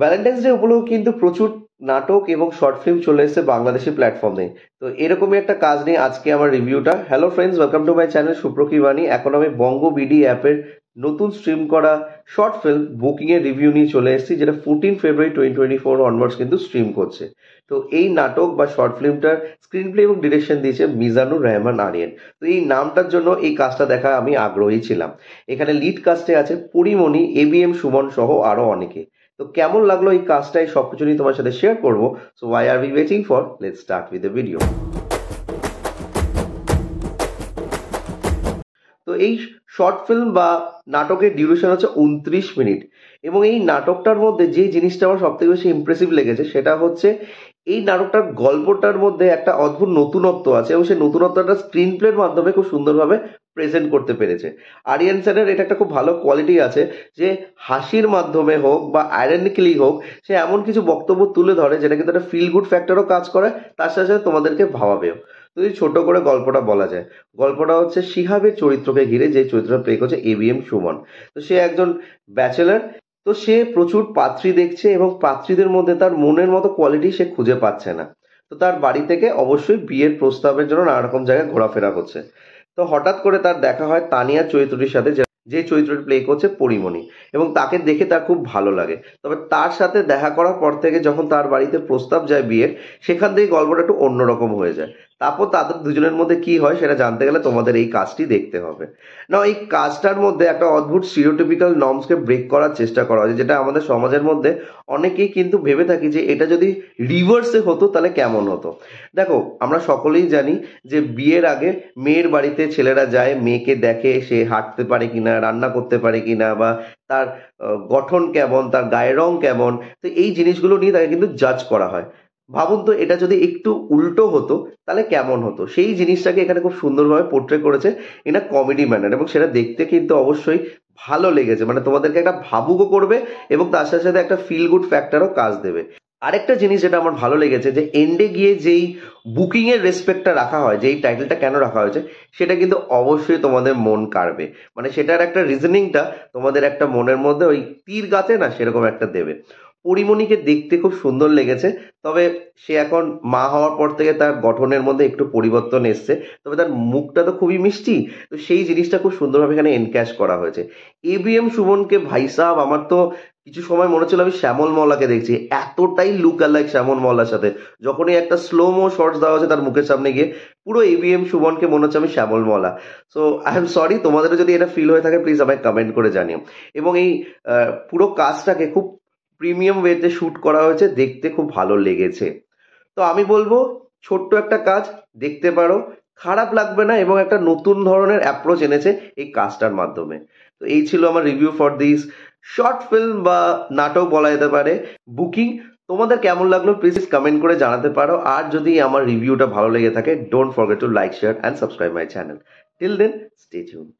Valentine's day উপলক্ষে কিন্তু প্রচুর নাটক এবং শর্ট ফিল্ম চলে এসেছে বাংলাদেশি প্ল্যাটফর্মে। তো এরকমই একটা কাজ নিয়ে আজকে আমার রিভিউটা। Hello friends, welcome to my channel সুপ্রকি বাণী। এখন আমি বঙ্গ বিডি অ্যাপের নতুন স্ট্রিম করা শর্ট ফিল্ম বুকিং এর রিভিউ নিয়ে চলে এসেছি, যেটা 14 ফেব্রুয়ারি 2024 অনওয়ার্ডস কিন্তু স্ট্রিম করছে। তো এই নাটক বা শর্ট ফিল্মটার স্ক্রিন প্লে এবং ডিরেকশন দিয়েছে মিজানুর রহমান আরিয়ান। তো এই নামটার জন্য এই কাজটা দেখা আমি আগ্রহী ছিলাম। এখানে লিড কাস্টে আছে পরিমণি, এবিএম সুমন সহ আরো অনেকে। তো কেমন লাগলো এই কাজটা, এই সবকিছু নিয়ে তোমার সাথে শেয়ার করবো। So why are we waiting for, let's start with the video. তো এই শর্ট ফিল্ম বা নাটকের ডিউরেশন হচ্ছে 29 মিনিট। এবং এই নাটকটার মধ্যে যে জিনিসটা আমার সব থেকে বেশি ইমপ্রেসিভ লেগেছে সেটা হচ্ছে এই নাটকটার গল্পটার মধ্যে একটা অদ্ভুত নতুনত্ব আছে, এবং সেই নতুনত্বটা স্ক্রিন প্লের মাধ্যমে খুব সুন্দরভাবে প্রেজেন্ট করতে পেরেছে। আরিয়ান স্যারের এটা একটা খুব ভালো কোয়ালিটি আছে যে হাসির মাধ্যমে হোক বা আইরনিক্যালি হোক, সে এমন কিছু বক্তব্য তুলে ধরে যেটা কিন্তু একটা ফিল গুড ফ্যাক্টরও কাজ করে, তার সাথে সাথে তোমাদেরকে ভাবাবেও। যদি ছোট করে গল্পটা বলা যায়, গল্পটা হচ্ছে শিহাবের চরিত্রকে ঘিরে, যে চরিত্রটা প্লে করছে এবিএম সুমন। তো সে একজন ব্যাচেলার। তো সে প্রচুর পাত্রী দেখছে এবং পাত্রীদের মধ্যে তার মনের মতো কোয়ালিটি সে খুঁজে পাচ্ছে না। তো তার বাড়ি থেকে অবশ্যই বিয়ের প্রস্তাবের জন্য নানা রকম জায়গায় ঘোরাফেরা করছে। তো হঠাৎ করে তার দেখা হয় তানিয়া চরিত্রটির সাথে, যে চরিত্রটি প্লে করছে পরিমণি, এবং তাকে দেখে তার খুব ভালো লাগে। তবে তার সাথে দেখা করার পর থেকে যখন তার বাড়িতে প্রস্তাব যায় বিয়ের, সেখান থেকে গল্পটা একটু অন্যরকম হয়ে যায়। তারপর তাদের দুজনের মধ্যে কি হয় সেটা জানতে গেলে তোমাদের এই কাজটি দেখতে হবে। না, এই কাজটার মধ্যে একটা অদ্ভুত স্টিরিওটিপিক্যাল নর্মসকে ব্রেক করার চেষ্টা করা হয়েছে, যেটা আমাদের সমাজের মধ্যে অনেকেই কিন্তু ভেবে থাকি যে এটা যদি রিভার্সে হতো তাহলে কেমন হতো। দেখো, আমরা সকলেই জানি যে বিয়ের আগে মেয়ের বাড়িতে ছেলেরা যায়, মেয়েকে দেখে সে হাঁটতে পারে কিনা, রান্না করতে পারে কিনা, বা তার গঠন কেমন, তার গায়ের রং কেমন। তো এই জিনিসগুলো নিয়ে তাকে কিন্তু জাজ করা হয়। ভাবুন তো, এটা যদি একটু উল্টো হতো তাহলে কেমন হতো। সেই জিনিসটাকে এখানে খুব সুন্দরভাবে পোর্ট্রে করেছে ইন আ কমেডি ম্যানার, এবং সেটা দেখতে কিন্তু অবশ্যই ভালো লেগেছে। মানে তোমাদেরকে একটা ভাবুকও করবে এবং তার সাথে সাথে একটা ফিল গুড ফ্যাক্টরও কাজ দেবে। আরেকটা জিনিস যেটা আমার ভালো লেগেছে, যে এন্ডে গিয়ে যেই বুকিং এর রেসপেক্টটা রাখা হয়, যেই টাইটেলটা কেন রাখা হয়েছে, সেটা কিন্তু অবশ্যই তোমাদের মন কাড়বে। মানে সেটার একটা রিজনিংটা তোমাদের একটা মনের মধ্যে ওই তীর গাছে না, সেরকম একটা দেবে। পরিমণিকে দেখতে খুব সুন্দর লেগেছে। তবে সে এখন মা হওয়ার পর থেকে তার গঠনের মধ্যে একটু পরিবর্তন এসছে। তবে তার মুখটা তো খুবই মিষ্টি। তো সেই জিনিসটা খুব সুন্দরভাবে এখানে এনক্যাশ করা হয়েছে। এবিএম সুমনকে ভাই সাহেব, আমার তো কিছু সময় মনে হচ্ছিল আমি শ্যামল মলাকে দেখছি। এতটাই লুক অ্যালাইক শ্যামল মলার সাথে। যখনই একটা স্লোমো শর্টস দেওয়া হচ্ছে তার মুখের সামনে গিয়ে, পুরো এবিএম সুমনকে মনে হচ্ছে আমি শ্যামল মলা। সো আই এম সরি, তোমাদেরও যদি এটা ফিল হয়ে থাকে প্লিজ আমায় কমেন্ট করে জানিও। এবং এই পুরো কাজটাকে খুব প্রিমিয়াম ওয়েতে শুট করা হয়েছে, দেখতে খুব ভালো লেগেছে। তো আমি বলবো ছোট্ট একটা কাজ, দেখতে পারো, খারাপ লাগবে না, এবং একটা নতুন ধরনের অ্যাপ্রোচ এনেছে এই কাজটার মাধ্যমে। তো এই ছিল আমার review for this short film বা নাটক বলা যেতে পারে, বুকিং। তোমাদের কেমন লাগলো প্লিজ কমেন্ট করে জানাতে পারো। আর যদি আমার রিভিউটা ভালো লেগে থাকে, don't forget to like, share and subscribe my channel. Till then, stay tuned.